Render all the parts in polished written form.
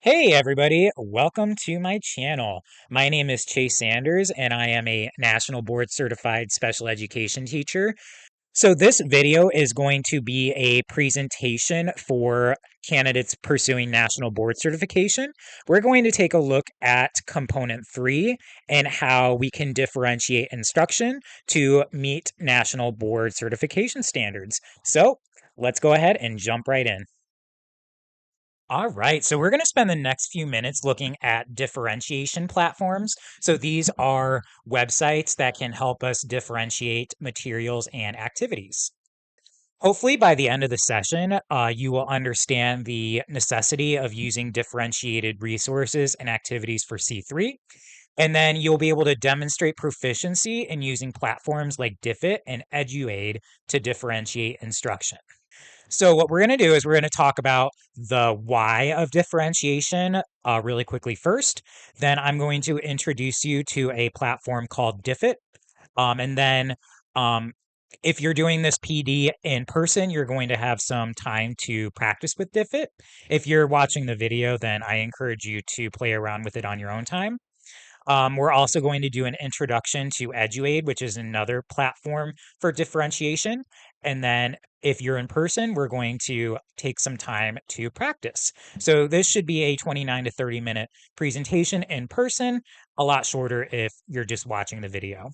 Hey everybody, welcome to my channel. My name is Chase Sanders and I am a National Board Certified Special Education teacher. So this video is going to be a presentation for candidates pursuing National Board Certification. We're going to take a look at Component 3 and how we can differentiate instruction to meet National Board Certification standards. So let's go ahead and jump right in. All right, so we're going to spend the next few minutes looking at differentiation platforms. So these are websites that can help us differentiate materials and activities. Hopefully, by the end of the session, you will understand the necessity of using differentiated resources and activities for C3. And then you'll be able to demonstrate proficiency in using platforms like Diffit and EduAid to differentiate instruction. So what we're going to do is we're going to talk about the why of differentiation really quickly first. Then I'm going to introduce you to a platform called Diffit. And then um, if you're doing this PD in person, you're going to have some time to practice with Diffit. If you're watching the video, then I encourage you to play around with it on your own time. We're also going to do an introduction to EduAid, which is another platform for differentiation. And then if you're in person, we're going to take some time to practice. So this should be a 29 to 30 minute presentation in person, a lot shorter if you're just watching the video.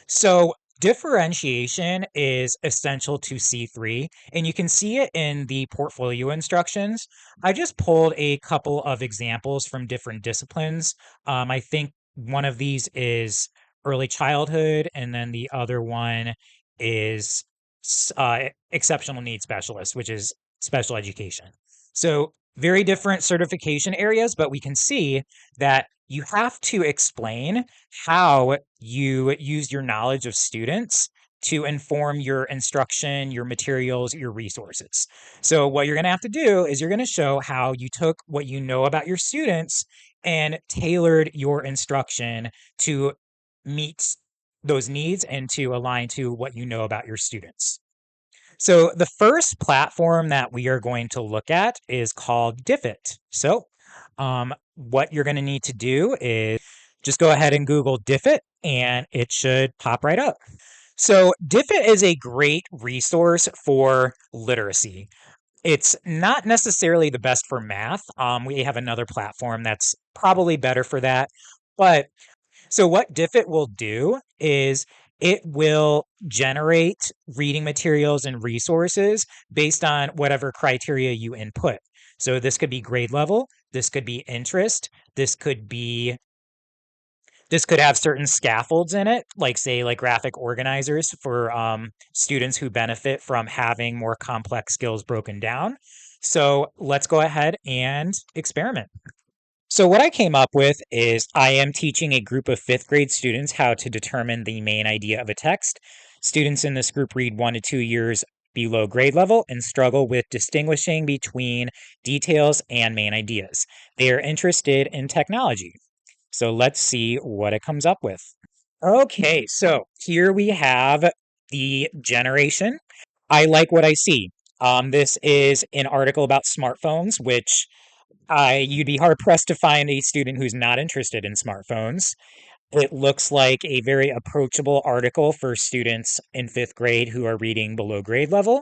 So differentiation is essential to C3, and you can see it in the portfolio instructions. I just pulled a couple of examples from different disciplines. I think one of these is early childhood, and then the other one is exceptional needs specialist, which is special education. So very different certification areas, but we can see that you have to explain how you use your knowledge of students to inform your instruction, your materials, your resources. So what you're going to have to do is you're going to show how you took what you know about your students and tailored your instruction to meet those needs and to align to what you know about your students. So the first platform that we are going to look at is called Diffit. So what you're going to need to do is just go ahead and Google Diffit and it should pop right up. So Diffit is a great resource for literacy. It's not necessarily the best for math. We have another platform that's probably better for that. But so what Diffit will do is it will generate reading materials and resources based on whatever criteria you input. So this could be grade level, this could be interest, this could have certain scaffolds in it, like say like graphic organizers for students who benefit from having more complex skills broken down. So let's go ahead and experiment. So what I came up with is I am teaching a group of fifth grade students how to determine the main idea of a text. Students in this group read 1 to 2 years below grade level and struggle with distinguishing between details and main ideas. They are interested in technology. So let's see what it comes up with. Okay, so here we have the generation. I like what I see. This is an article about smartphones, which you'd be hard pressed to find a student who's not interested in smartphones. It looks like a very approachable article for students in fifth grade who are reading below grade level.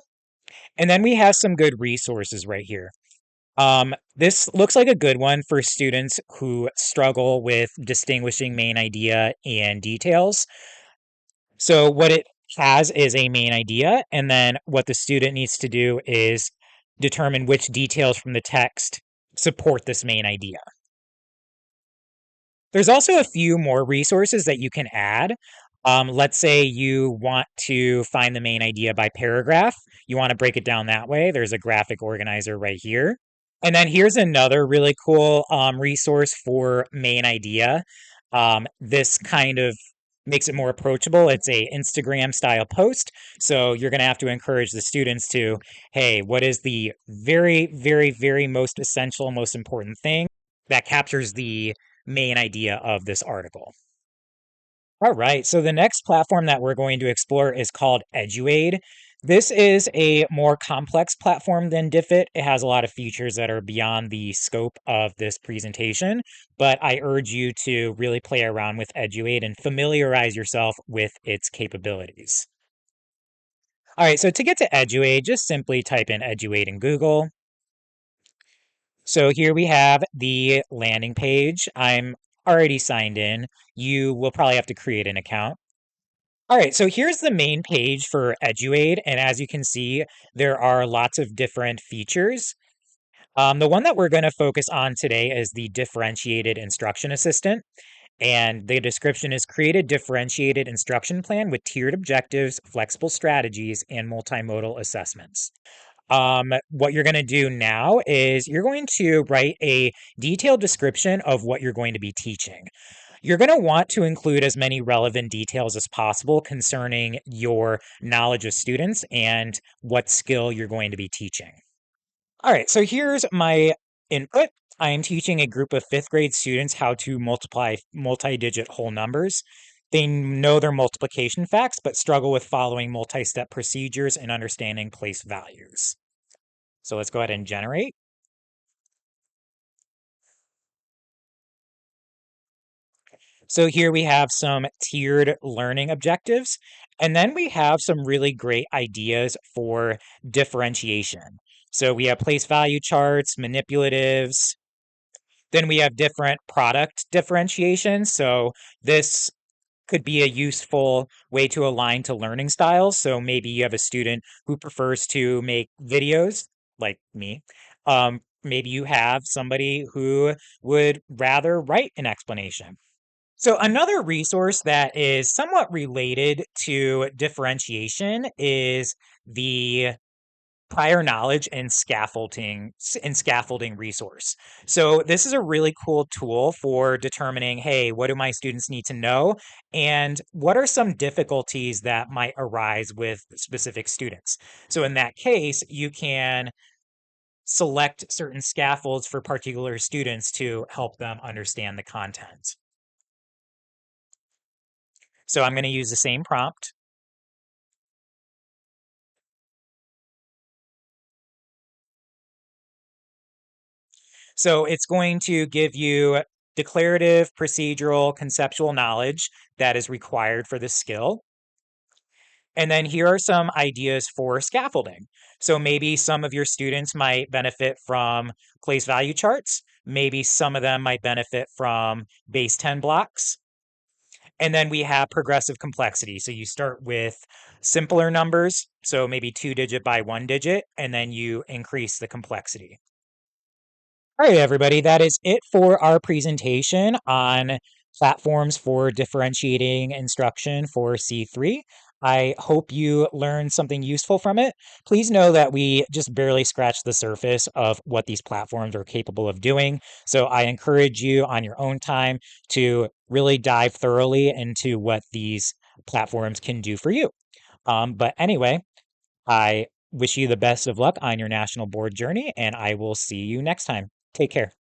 And then we have some good resources right here. This looks like a good one for students who struggle with distinguishing main idea and details. So, what it has is a main idea, and then what the student needs to do is determine which details from the text support this main idea. There's also a few more resources that you can add. Let's say you want to find the main idea by paragraph. You want to break it down that way. There's a graphic organizer right here. And then here's another really cool resource for main idea. This kind of makes it more approachable. It's a Instagram style post. So you're going to have to encourage the students to, hey, what is the very, very, very most essential, most important thing that captures the main idea of this article? All right, so the next platform that we're going to explore is called EduAid. This is a more complex platform than Diffit. It has a lot of features that are beyond the scope of this presentation, but I urge you to really play around with Eduate and familiarize yourself with its capabilities. All right, so to get to Eduate, just simply type in Eduate in Google. So here we have the landing page. I'm already signed in. You will probably have to create an account. All right, so here's the main page for Eduade, and as you can see, there are lots of different features. The one that we're going to focus on today is the differentiated instruction assistant, and the description is create a differentiated instruction plan with tiered objectives, flexible strategies, and multimodal assessments. What you're going to do now is you're going to write a detailed description of what you're going to be teaching. You're going to want to include as many relevant details as possible concerning your knowledge of students and what skill you're going to be teaching. All right, so here's my input. I am teaching a group of fifth grade students how to multiply multi-digit whole numbers. They know their multiplication facts, but struggle with following multi-step procedures and understanding place values. So let's go ahead and generate. So here we have some tiered learning objectives, and then we have some really great ideas for differentiation. So we have place value charts, manipulatives, then we have different product differentiations. So this could be a useful way to align to learning styles. So maybe you have a student who prefers to make videos, like me. Maybe you have somebody who would rather write an explanation. So another resource that is somewhat related to differentiation is the prior knowledge and scaffolding resource. So this is a really cool tool for determining, hey, what do my students need to know? And what are some difficulties that might arise with specific students? So in that case, you can select certain scaffolds for particular students to help them understand the content. So I'm going to use the same prompt. So it's going to give you declarative, procedural, conceptual knowledge that is required for this skill. And then here are some ideas for scaffolding. So maybe some of your students might benefit from place value charts. Maybe some of them might benefit from base 10 blocks. And then we have progressive complexity. So you start with simpler numbers, so maybe 2-digit by 1-digit, and then you increase the complexity. All right, everybody, that is it for our presentation on platforms for differentiating instruction for C3. I hope you learned something useful from it. Please know that we just barely scratched the surface of what these platforms are capable of doing. So I encourage you on your own time to really dive thoroughly into what these platforms can do for you. But anyway, I wish you the best of luck on your national board journey, and I will see you next time. Take care.